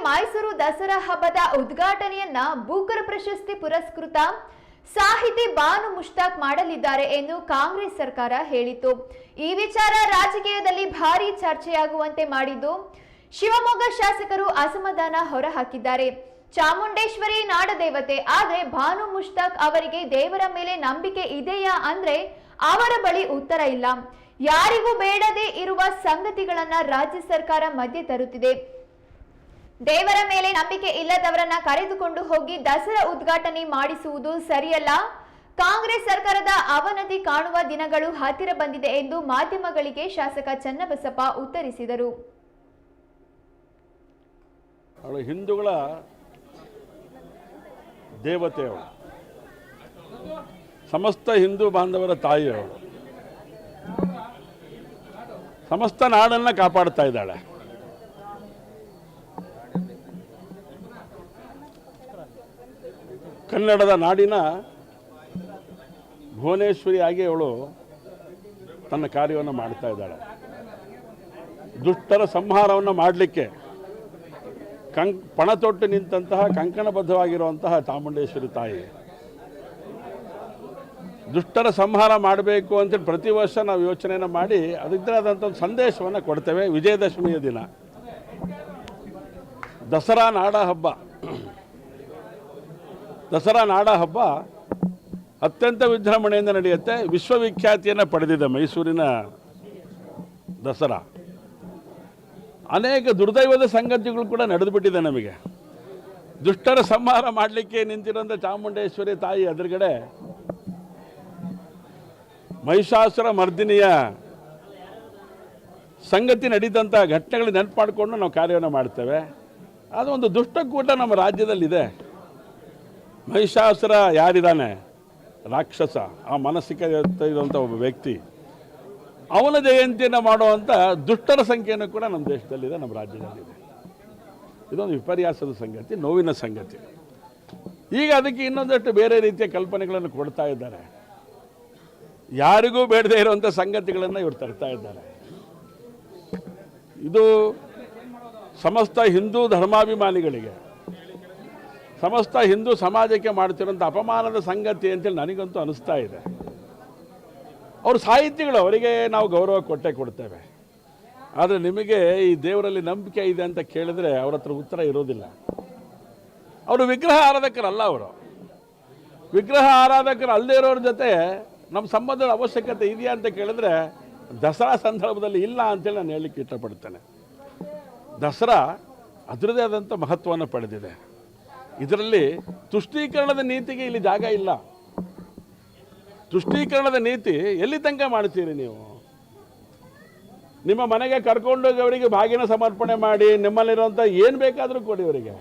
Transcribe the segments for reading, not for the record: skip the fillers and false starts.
ಮೈಸೂರು ದಸರಾ ಹಬ್ಬದ ಉದ್ಘಾಟನೆಯನ್ನ ಬೂಕರ್ ಪ್ರಶಸ್ತಿ ಪುರಸ್ಕೃತ ಸಾಹಿತಿ ಬಾನು ಮುಷ್ತಾಕ್ ಮಾಡಲಿದ್ದಾರೆ ಎಂದು ಕಾಂಗ್ರೆಸ್ ಸರ್ಕಾರ ಹೇಳಿತು. ಈ ವಿಚಾರ ರಾಜಕೀಯದಲ್ಲಿ ಭಾರೀ ಚರ್ಚೆಯಾಗುವಂತೆ ಮಾಡಿದ್ದು ಶಿವಮೊಗ್ಗ ಶಾಸಕರು ಅಸಮಾಧಾನ ಹೊರಹಾಕಿದ್ದಾರೆ. ಚಾಮುಂಡೇಶ್ವರಿ ನಾಡದೇವತೆ, ಆದ್ರೆ ಬಾನು ಮುಷ್ತಾಕ್ ಅವರಿಗೆ ದೇವರ ಮೇಲೆ ನಂಬಿಕೆ ಇದೆಯಾ ಅಂದ್ರೆ ಅವರ ಬಳಿ ಉತ್ತರ ಇಲ್ಲ. ಯಾರಿಗೂ ಬೇಡದೇ ಇರುವ ಸಂಗತಿಗಳನ್ನ ರಾಜ್ಯ ಸರ್ಕಾರ ಮಧ್ಯೆ ತರುತ್ತಿದೆ. ದೇವರ ಮೇಲೆ ನಂಬಿಕೆ ಇಲ್ಲದವರನ್ನ ಕರೆದುಕೊಂಡು ಹೋಗಿ ದಸರಾ ಉದ್ಘಾಟನೆ ಮಾಡಿಸುವುದು ಸರಿಯಲ್ಲ. ಕಾಂಗ್ರೆಸ್ ಸರ್ಕಾರದ ಅವನತಿ ಕಾಣುವ ದಿನಗಳು ಹತ್ತಿರ ಬಂದಿದೆ ಎಂದು ಮಾಧ್ಯಮಗಳಿಗೆ ಶಾಸಕ ಚನ್ನಬಸಪ್ಪ ಉತ್ತರಿಸಿದರು. ಹಿಂದೂಗಳ ದೇವತೆಯವರು, ಸಮಸ್ತ ಹಿಂದೂ ಬಾಂಧವರ ತಾಯಿಯವರು, ಸಮಸ್ತ ನಾಡನ್ನು ಕಾಪಾಡ್ತಾ ಇದ್ದಾಳೆ. ಕನ್ನಡದ ನಾಡಿನ ಭುವನೇಶ್ವರಿಯಾಗಿ ಅವಳು ತನ್ನ ಕಾರ್ಯವನ್ನು ಮಾಡ್ತಾ ಇದ್ದಾಳೆ. ದುಷ್ಟರ ಸಂಹಾರವನ್ನು ಮಾಡಲಿಕ್ಕೆ ಪಣ ತೊಟ್ಟು ನಿಂತಹ ಕಂಕಣಬದ್ಧವಾಗಿರುವಂತಹ ಚಾಮುಂಡೇಶ್ವರಿ ತಾಯಿ ದುಷ್ಟರ ಸಂಹಾರ ಮಾಡಬೇಕು ಅಂತೇಳಿ ಪ್ರತಿ ವರ್ಷ ನಾವು ಯೋಚನೆಯನ್ನು ಮಾಡಿ ಅದಕ್ಕೆ ಆದಂಥ ಒಂದು ಸಂದೇಶವನ್ನು ಕೊಡ್ತೇವೆ. ವಿಜಯದಶಮಿಯ ದಿನ ದಸರಾ ನಾಡ ಹಬ್ಬ, ದಸರಾ ನಾಡ ಹಬ್ಬ ಅತ್ಯಂತ ವಿಜೃಂಭಣೆಯಿಂದ ನಡೆಯುತ್ತೆ. ವಿಶ್ವವಿಖ್ಯಾತಿಯನ್ನು ಪಡೆದಿದೆ ಮೈಸೂರಿನ ದಸರಾ. ಅನೇಕ ದುರ್ದೈವದ ಸಂಗತಿಗಳು ಕೂಡ ನಡೆದುಬಿಟ್ಟಿದೆ. ನಮಗೆ ದುಷ್ಟರ ಸಂಹಾರ ಮಾಡಲಿಕ್ಕೆ ನಿಂತಿರೋಂಥ ಚಾಮುಂಡೇಶ್ವರಿ ತಾಯಿ ಎದುರುಗಡೆ ಮಹಿಷಾಸುರ ಮರ್ದಿನಿಯ ಸಂಗತಿ ನಡೀತಂಥ ಘಟನೆಗಳು ನೆನಪು ಮಾಡಿಕೊಂಡು ನಾವು ಕಾರ್ಯವನ್ನು ಮಾಡ್ತೇವೆ. ಅದು ಒಂದು ದುಷ್ಟಕೂಟ ನಮ್ಮ ರಾಜ್ಯದಲ್ಲಿದೆ. ಮಹಿಷಾಸುರ ಯಾರಿದ್ದಾನೆ, ರಾಕ್ಷಸ, ಆ ಮಾನಸಿಕ ಇರುವಂಥ ಒಬ್ಬ ವ್ಯಕ್ತಿ, ಅವನ ಜಯಂತಿಯನ್ನು ಮಾಡುವಂಥ ದುಷ್ಟರ ಸಂಖ್ಯೆಯನ್ನು ಕೂಡ ನಮ್ಮ ದೇಶದಲ್ಲಿದೆ, ನಮ್ಮ ರಾಜ್ಯದಲ್ಲಿದೆ. ಇದೊಂದು ವಿಪರ್ಯಾಸದ ಸಂಗತಿ, ನೋವಿನ ಸಂಗತಿ. ಈಗ ಅದಕ್ಕೆ ಇನ್ನೊಂದಷ್ಟು ಬೇರೆ ರೀತಿಯ ಕಲ್ಪನೆಗಳನ್ನು ಕೊಡ್ತಾ ಇದ್ದಾರೆ. ಯಾರಿಗೂ ಬೇಡದೇ ಇರುವಂಥ ಸಂಗತಿಗಳನ್ನು ಇವರು ತರ್ತಾ ಇದ್ದಾರೆ. ಇದು ಸಮಸ್ತ ಹಿಂದೂ ಧರ್ಮಾಭಿಮಾನಿಗಳಿಗೆ, ಸಮಸ್ತ ಹಿಂದೂ ಸಮಾಜಕ್ಕೆ ಮಾಡ್ತಿರೋಂಥ ಅಪಮಾನದ ಸಂಗತಿ ಅಂತೇಳಿ ನನಗಂತೂ ಅನಿಸ್ತಾ ಇದೆ. ಅವರು ಸಾಹಿತಿಗಳು, ಅವರಿಗೆ ನಾವು ಗೌರವ ಕೊಡ್ತೇವೆ. ಆದರೆ ನಿಮಗೆ ಈ ದೇವರಲ್ಲಿ ನಂಬಿಕೆ ಇದೆ ಅಂತ ಕೇಳಿದ್ರೆ ಅವ್ರ ಹತ್ರ ಉತ್ತರ ಇರೋದಿಲ್ಲ. ಅವರು ವಿಗ್ರಹ ಆರಾಧಕರಲ್ಲ. ಅವರು ವಿಗ್ರಹ ಆರಾಧಕರು ಅಲ್ಲದೆ ಇರೋರ ಜೊತೆ ನಮ್ಮ ಸಂಬಂಧದ ಅವಶ್ಯಕತೆ ಇದೆಯಾ ಅಂತ ಕೇಳಿದ್ರೆ ದಸರಾ ಸಂದರ್ಭದಲ್ಲಿ ಇಲ್ಲ ಅಂತೇಳಿ ನಾನು ಹೇಳಲಿಕ್ಕೆ ಇಷ್ಟಪಡ್ತೇನೆ. ದಸರಾ ಅದರದೇ ಆದಂಥ ಮಹತ್ವವನ್ನು ಪಡೆದಿದೆ. ಇದರಲ್ಲಿ ತುಷ್ಟೀಕರಣದ ನೀತಿಗೆ ಇಲ್ಲಿ ಜಾಗ ಇಲ್ಲ. ತುಷ್ಟೀಕರಣದ ನೀತಿ ಎಲ್ಲಿ ತನಕ ಮಾಡ್ತೀರಿ ನೀವು? ನಿಮ್ಮ ಮನೆಗೆ ಕರ್ಕೊಂಡೋಗಿ ಅವರಿಗೆ ಬಾಗಿನ ಸಮರ್ಪಣೆ ಮಾಡಿ ನಿಮ್ಮಲ್ಲಿರುವಂಥ ಏನು ಬೇಕಾದರೂ ಕೊಡಿ ಅವರಿಗೆ.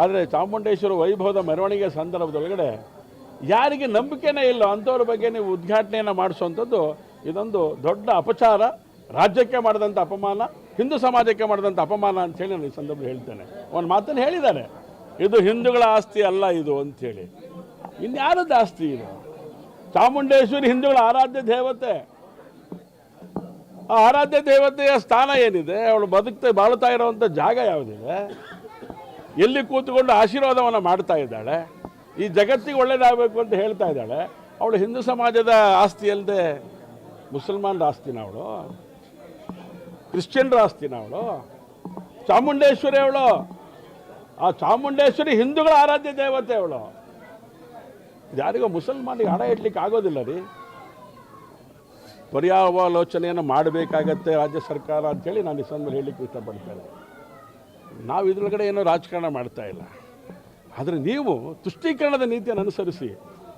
ಆದರೆ ಚಾಮುಂಡೇಶ್ವರಿ ವೈಭವದ ಮೆರವಣಿಗೆ ಸಂದರ್ಭದೊಳಗಡೆ ಯಾರಿಗೆ ನಂಬಿಕೆನೇ ಇಲ್ಲ ಅಂಥವ್ರ ಬಗ್ಗೆ ನೀವು ಉದ್ಘಾಟನೆಯನ್ನು ಮಾಡಿಸುವಂಥದ್ದು ಇದೊಂದು ದೊಡ್ಡ ಅಪಚಾರ, ರಾಜ್ಯಕ್ಕೆ ಮಾಡಿದಂಥ ಅಪಮಾನ, ಹಿಂದೂ ಸಮಾಜಕ್ಕೆ ಮಾಡಿದಂಥ ಅಪಮಾನ ಅಂಥೇಳಿ ನಾನು ಈ ಸಂದರ್ಭದಲ್ಲಿ ಹೇಳ್ತೇನೆ. ಒಂದು ಮಾತನ್ನು ಹೇಳಿದ್ದಾರೆ, ಇದು ಹಿಂದೂಗಳ ಆಸ್ತಿ ಅಲ್ಲ ಇದು ಅಂಥೇಳಿ. ಇನ್ಯಾರದ್ದು ಆಸ್ತಿ ಇದು? ಚಾಮುಂಡೇಶ್ವರಿ ಹಿಂದೂಗಳ ಆರಾಧ್ಯ ದೇವತೆ. ಆ ಆರಾಧ್ಯ ದೇವತೆಯ ಸ್ಥಾನ ಏನಿದೆ? ಅವಳು ಬಾಳುತ್ತಾ ಇರುವಂಥ ಜಾಗ ಯಾವುದಿದೆ? ಎಲ್ಲಿ ಕೂತ್ಕೊಂಡು ಆಶೀರ್ವಾದವನ್ನು ಮಾಡ್ತಾ ಇದ್ದಾಳೆ? ಈ ಜಗತ್ತಿಗೆ ಒಳ್ಳೇದಾಗಬೇಕು ಅಂತ ಹೇಳ್ತಾ ಇದ್ದಾಳೆ. ಅವಳು ಹಿಂದೂ ಸಮಾಜದ ಆಸ್ತಿ ಅಲ್ಲದೆ ಮುಸಲ್ಮಾನರ ಆಸ್ತಿನ ಅವಳು? ಕ್ರಿಶ್ಚಿಯನ್ರ ಆಸ್ತಿನ ಅವಳು? ಚಾಮುಂಡೇಶ್ವರಿ ಅವಳು, ಆ ಚಾಮುಂಡೇಶ್ವರಿ ಹಿಂದೂಗಳ ಆರಾಧ್ಯ ದೇವತೆ ಅವಳು. ಯಾರಿಗೋ ಮುಸಲ್ಮಾನಿಗೆ ಹಣ ಇಡ್ಲಿಕ್ಕೆ ಆಗೋದಿಲ್ಲ ರೀ. ಪರ್ಯಾವಲೋಚನೆಯನ್ನು ಮಾಡಬೇಕಾಗತ್ತೆ ರಾಜ್ಯ ಸರ್ಕಾರ ಅಂಥೇಳಿ ನಾನು ಈ ಸಂದರ್ಭದಲ್ಲಿ ಹೇಳಲಿಕ್ಕೆ ಇಷ್ಟಪಡ್ತೇನೆ. ನಾವು ಇದ್ರೊಳಗಡೆ ಏನೋ ರಾಜಕಾರಣ ಮಾಡ್ತಾ ಇಲ್ಲ. ಆದರೆ ನೀವು ತುಷ್ಟೀಕರಣದ ನೀತಿಯನ್ನು ಅನುಸರಿಸಿ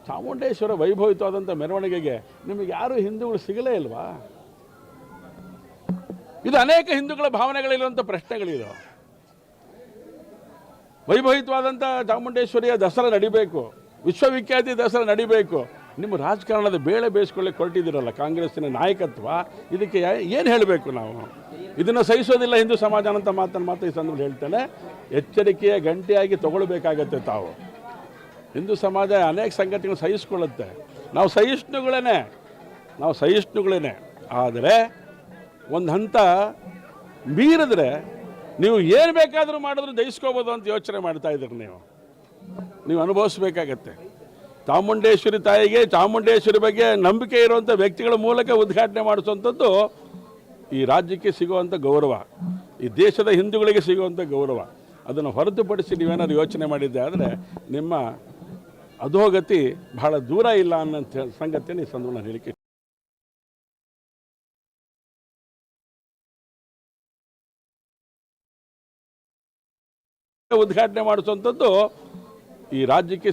ಚಾಮುಂಡೇಶ್ವರ ವೈಭವಿತವಾದಂಥ ಮೆರವಣಿಗೆಗೆ ನಿಮಗೆ ಯಾರೂ ಹಿಂದೂಗಳು ಸಿಗಲೇ ಇಲ್ವಾ? ಇದು ಅನೇಕ ಹಿಂದೂಗಳ ಭಾವನೆಗಳಿರುವಂಥ ಪ್ರಶ್ನೆಗಳಿದು. ವೈಭವಿತವಾದಂಥ ಚಾಮುಂಡೇಶ್ವರಿಯ ದಸರಾ ನಡಿಬೇಕು, ವಿಶ್ವವಿಖ್ಯಾತಿ ದಸರಾ ನಡಿಬೇಕು. ನಿಮ್ಮ ರಾಜಕಾರಣದ ಬೇಳೆ ಬೇಯಿಸ್ಕೊಳ್ಳಿಕ್ಕೆ ಹೊರಟಿದ್ದೀರಲ್ಲ ಕಾಂಗ್ರೆಸ್ಸಿನ ನಾಯಕತ್ವ, ಇದಕ್ಕೆ ಏನು ಹೇಳಬೇಕು ನಾವು? ಇದನ್ನು ಸಹಿಸೋದಿಲ್ಲ ಹಿಂದೂ ಸಮಾಜ ಅಂತ ಮಾತನ್ನು ಈ ಸಂದರ್ಭದಲ್ಲಿ ಹೇಳ್ತೇನೆ. ಎಚ್ಚರಿಕೆಯ ಗಂಟೆಯಾಗಿ ತಗೊಳ್ಬೇಕಾಗತ್ತೆ ತಾವು. ಹಿಂದೂ ಸಮಾಜ ಅನೇಕ ಸಂಗತಿಗಳು ಸಹಿಸ್ಕೊಳ್ಳುತ್ತೆ. ನಾವು ಸಹಿಷ್ಣುಗಳೇನೆ. ಆದರೆ ಒಂದು ಹಂತ ಮೀರಿದ್ರೆ ನೀವು ಏನು ಬೇಕಾದರೂ ಮಾಡಿದ್ರು ಜಯಿಸ್ಕೋಬೋದು ಅಂತ ಯೋಚನೆ ಮಾಡ್ತಾ ಇದ್ದೀರಿ ನೀವು ಅನುಭವಿಸ್ಬೇಕಾಗತ್ತೆ. ಚಾಮುಂಡೇಶ್ವರಿ ತಾಯಿಗೆ, ಚಾಮುಂಡೇಶ್ವರಿ ಬಗ್ಗೆ ನಂಬಿಕೆ ಇರುವಂಥ ವ್ಯಕ್ತಿಗಳ ಮೂಲಕ ಉದ್ಘಾಟನೆ ಮಾಡಿಸುವಂಥದ್ದು ಈ ರಾಜ್ಯಕ್ಕೆ ಸಿಗುವಂಥ ಗೌರವ, ಈ ದೇಶದ ಹಿಂದೂಗಳಿಗೆ ಸಿಗುವಂಥ ಗೌರವ. ಅದನ್ನು ಹೊರತುಪಡಿಸಿ ನೀವೇನಾದ್ರು ಯೋಚನೆ ಮಾಡಿದ್ದೆ ಆದರೆ ನಿಮ್ಮ ಅಧೋಗತಿ ಬಹಳ ದೂರ ಇಲ್ಲ ಅನ್ನೋ ಸಂಗತಿಯನ್ನು ಈ ಸಂದರ್ಭ ನಾನು ಹೇಳಿಕೆ ಉದ್ಘಾಟನೆ ಮಾಡಿಸುವಂಥದ್ದು ಈ ರಾಜ್ಯಕ್ಕೆ